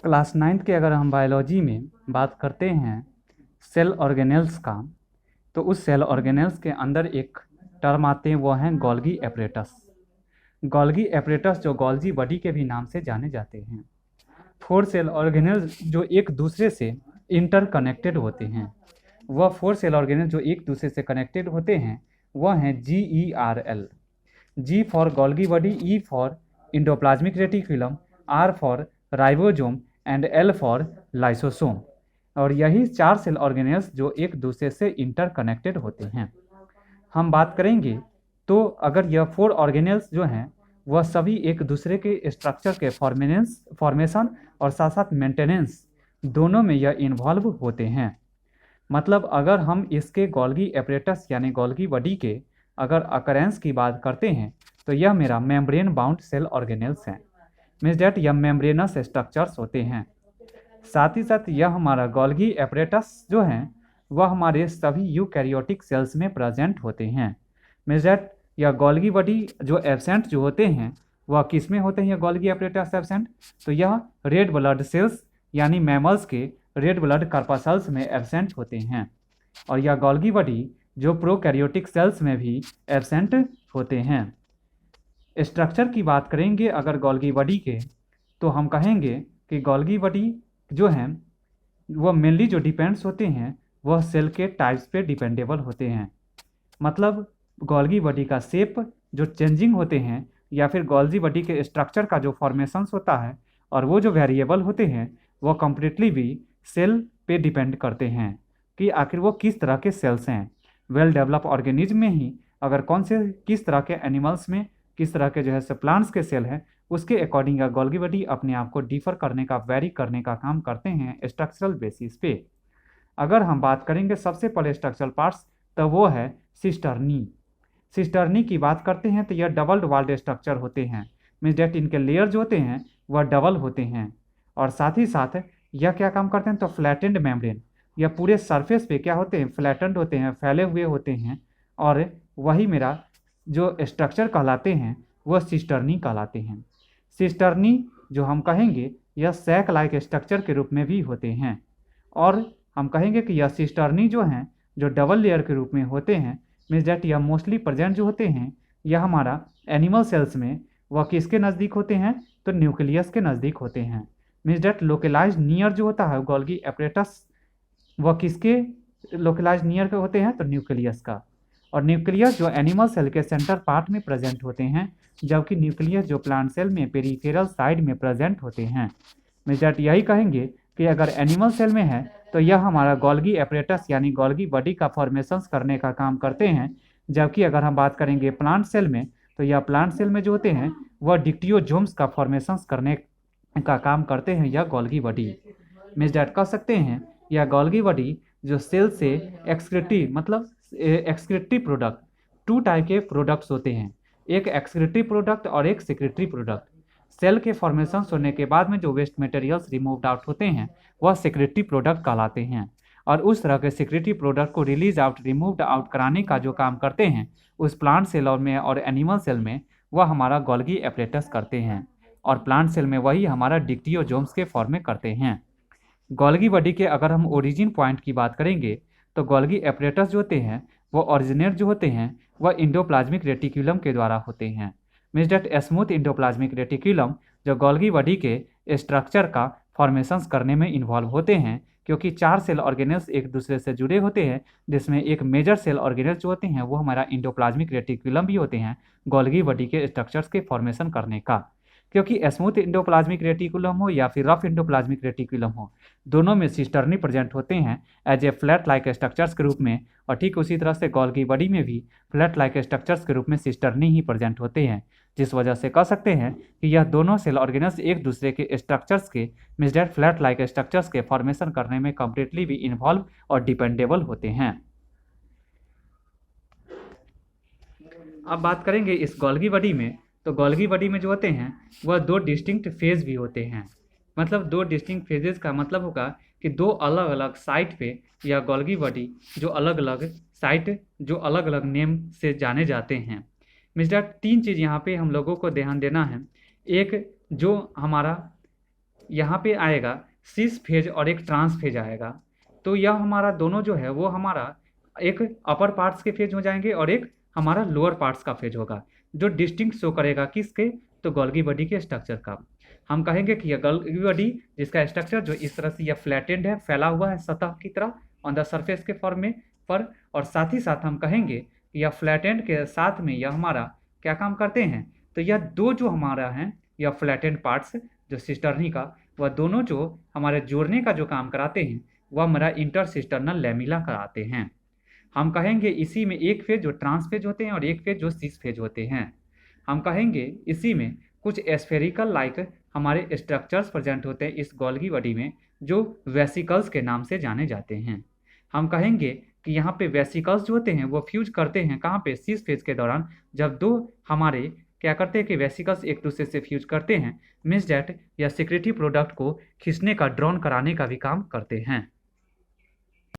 Class 9th के अगर हम बायोलॉजी में बात करते हैं सेल ऑर्गेनेल्स का, तो उस सेल ऑर्गेनेल्स के अंदर एक टर्म आते हैं, वो हैं गोल्गी एपरेटस। गोल्गी एपरेटस जो गोल्जी बॉडी के भी नाम से जाने जाते हैं। फोर सेल ऑर्गेनेल्स जो एक दूसरे से इंटरकनेक्टेड होते हैं, वह फोर सेल ऑर्गेनेल्स जो एक दूसरे से कनेक्टेड होते हैं वह हैं GERL। G for Golgi body, E for endoplasmic reticulum, R for ribosome and L for lysosome. और यही चार सेल ऑर्गेनेल्स जो एक दूसरे से इंटरकनेक्टेड होते हैं। हम बात करेंगे तो अगर यह फोर ऑर्गेनेल्स जो हैं वह सभी एक दूसरे के स्ट्रक्चर के फॉर्मेशन और साथ साथ मेंटेनेंस दोनों में यह इन्वॉल्व होते हैं। मतलब अगर हम इसके गोल्गी एपरेटस यानी गोल्गी बॉडी के अगर अकरेंस की बात करते हैं तो यह मेरा मेम्ब्रेन बाउंड सेल ऑर्गेनेल्स हैं। मीन्स डैट यह मेम्ब्रेनस स्ट्रक्चर्स होते हैं। साथ ही साथ यह हमारा गोल्गी एपरेटस जो हैं वह हमारे सभी यूकैरियोटिक सेल्स में प्रेजेंट होते हैं। मीन्स डैट यह गोल्गी बॉडी जो एब्सेंट जो होते हैं वह किस में होते हैं, यह गोल्गी एपरेटस एब्सेंट, तो यह रेड ब्लड सेल्स यानी मैमल्स के रेड ब्लड कार्पासल्स में एब्सेंट होते हैं। और यह गोल्गी बॉडी जो प्रोकैरियोटिक सेल्स में भी एब्सेंट होते हैं। स्ट्रक्चर की बात करेंगे अगर गोल्गी बॉडी के, तो हम कहेंगे कि गोल्गी बॉडी जो हैं वह मेनली जो डिपेंड्स होते हैं वह सेल के टाइप्स पे डिपेंडेबल होते हैं। मतलब गोल्गी बॉडी का शेप जो चेंजिंग होते हैं या फिर गोल्गी बॉडी के स्ट्रक्चर का जो फॉर्मेशंस होता है और वो जो वेरिएबल होते हैं वो कम्प्लीटली भी सेल पे डिपेंड करते हैं कि आखिर वो किस तरह के सेल्स हैं। वेल डेवलप ऑर्गेनिज्म में ही अगर कौन से किस तरह के एनिमल्स में किस तरह के जो है प्लांट्स के सेल हैं उसके अकॉर्डिंग गोल्गी बॉडी अपने आप को डिफर करने का, वेरी करने का काम करते हैं स्ट्रक्चरल बेसिस पे। अगर हम बात करेंगे सबसे पहले स्ट्रक्चरल पार्ट्स, तो वो है सिस्टर्नी। सिस्टर्नी की बात करते हैं तो यह डबल वाल्ड स्ट्रक्चर होते हैं। मीन्स डेट इनके लेयर जो होते हैं वह डबल होते हैं। और साथ ही साथ यह क्या काम करते हैं, तो फ्लैटेंड मेम्ब्रेन, यह पूरे सरफेस पे क्या होते हैं, फ्लैटेंड होते हैं, फैले हुए होते हैं। और वही मेरा जो स्ट्रक्चर कहलाते हैं वह सिस्टर्नी कहलाते हैं। सिस्टर्नी जो हम कहेंगे यह सैक लाइक स्ट्रक्चर के रूप में भी होते हैं। और हम कहेंगे कि यह सिस्टर्नी जो हैं जो डबल लेयर के रूप में होते हैं, मीन्स डैट यह मोस्टली प्रेजेंट जो होते हैं यह हमारा एनिमल सेल्स में वह किसके नज़दीक होते हैं, तो न्यूक्लियस के नज़दीक होते हैं। मीन्स डैट लोकेलाइज नियर जो होता है गोल्गी एपरेटस वह किसके लोकेलाइज नियर के होते हैं, तो न्यूक्लियस का। और न्यूक्लियस जो एनिमल सेल के सेंटर पार्ट में प्रेजेंट होते हैं, जबकि न्यूक्लियस जो प्लांट सेल में पेरिफेरल साइड में प्रेजेंट होते हैं। मीन्स डैट यही कहेंगे कि अगर एनिमल सेल में है तो यह हमारा गोल्गी एपरेटस यानी गोल्गी बॉडी का फॉर्मेशंस करने का काम करते हैं। जबकि अगर हम बात करेंगे प्लांट सेल में, तो यह प्लांट सेल में जो होते हैं वह डिक्टियोजोम्स का फॉर्मेशंस करने का काम करते हैं यह गोल्गी बॉडी। मीन्स डैट कह सकते हैं यह गोल्गी बॉडी जो सेल से एक्सक्रीटरी मतलब एक्सक्रीटरी प्रोडक्ट, टू टाइप के प्रोडक्ट्स होते हैं, एक एक्सक्रीटरी प्रोडक्ट और एक सेक्रेटरी प्रोडक्ट। सेल के फॉर्मेशन होने के बाद में जो वेस्ट मटेरियल्स रिमूव्ड आउट होते हैं वह सेक्रेटरी प्रोडक्ट कहलाते हैं। और उस तरह के सेक्रेटरी प्रोडक्ट को रिलीज आउट, रिमूव्ड आउट कराने का जो काम करते हैं उस प्लांट सेल में और एनिमल सेल में वह हमारा गोल्गी एपरेटस करते हैं। और प्लांट सेल में वही हमारा डिक्टियोजोम्स के फॉर्म में करते हैं। गोल्गी बॉडी के अगर हम ओरिजिन पॉइंट की बात करेंगे तो गोल्गी एपरेटस जो होते हैं वो ऑरिजिनेट जो होते हैं वह इंडोप्लाज्मिक रेटिकुलम के द्वारा होते हैं। Means that smooth endoplasmic reticulum जो गोल्गी बॉडी के स्ट्रक्चर का फॉर्मेशंस करने में इन्वॉल्व होते हैं, क्योंकि चार सेल ऑर्गेनेल्स एक दूसरे से जुड़े होते हैं, जिसमें एक मेजर सेल ऑर्गेनेल्स जो होते हैं वो हमारा इंडोप्लाज्मिक रेटिकुलम भी होते हैं गोल्गी बॉडी के स्ट्रक्चर्स के फॉर्मेशन करने का। क्योंकि स्मूथ इंडोप्लाज्मिक रेटिकुलम हो या फिर रफ इंडोप्लाज्मिक रेटिकुलम हो, दोनों में सिस्टर्नी प्रेजेंट होते हैं as a flat like structures के रूप में। और ठीक उसी तरह से गोल्गी बॉडी में भी फ्लैट लाइक स्ट्रक्चर्स के रूप में सिस्टर्नी ही प्रेजेंट होते हैं, जिस वजह से कह सकते हैं कि यह दोनों सेल ऑर्गेनल्स एक दूसरे के स्ट्रक्चर्स के, means that flat like structures के फॉर्मेशन करने में कम्प्लीटली भी इन्वॉल्व और डिपेंडेबल होते हैं। अब बात करेंगे इस गोल्गी बॉडी में, तो गोल्गी बॉडी में जो होते हैं वह दो डिस्टिंक्ट फेज भी होते हैं। मतलब दो डिस्टिंक्ट फेजेस का मतलब होगा कि दो अलग अलग साइट पे यह गोल्गी बॉडी जो अलग अलग साइट जो अलग अलग नेम से जाने जाते हैं। मिस्टर तीन चीज़ यहाँ पे हम लोगों को ध्यान देना है। एक जो हमारा यहाँ पे आएगा सिस फेज और एक ट्रांस फेज आएगा। तो यह हमारा दोनों जो है वो हमारा एक अपर पार्ट्स के फेज हो जाएंगे और एक हमारा लोअर पार्ट्स का फेज होगा, जो डिस्टिंक्ट शो करेगा किसके, तो गोल्गी बॉडी के स्ट्रक्चर का। हम कहेंगे कि यह गोल्गी बॉडी जिसका स्ट्रक्चर जो इस तरह से यह फ्लैटेंड है, फैला हुआ है सतह की तरह ऑन द सरफेस के फॉर्म में पर, और साथ ही साथ हम कहेंगे कि यह फ्लैटेंड के साथ में यह हमारा क्या काम करते हैं, तो यह दो जो हमारा है यह फ्लैटेंड पार्ट्स जो सिस्टर्नी का, वह दोनों जो हमारे जोड़ने का जो काम कराते हैं वह हमारा इंटरसिस्टर्नल लैमिला कराते हैं। हम कहेंगे इसी में एक फेज जो ट्रांस फेज होते हैं और एक फेज जो सिस फेज होते हैं। हम कहेंगे इसी में कुछ एस्फेरिकल लाइक हमारे स्ट्रक्चर्स प्रेजेंट होते हैं इस गोल्गी बॉडी में, जो वेसिकल्स के नाम से जाने जाते हैं। हम कहेंगे कि यहाँ पे वेसिकल्स जो होते हैं वो फ्यूज करते हैं कहाँ पे, सिस फेज के दौरान, जब दो हमारे क्या करते हैं कि वेसिकल्स एक दूसरे से फ्यूज करते हैं, मीन्स डैट या सिक्रेटरी प्रोडक्ट को खींचने का, ड्रॉन कराने का भी काम करते हैं।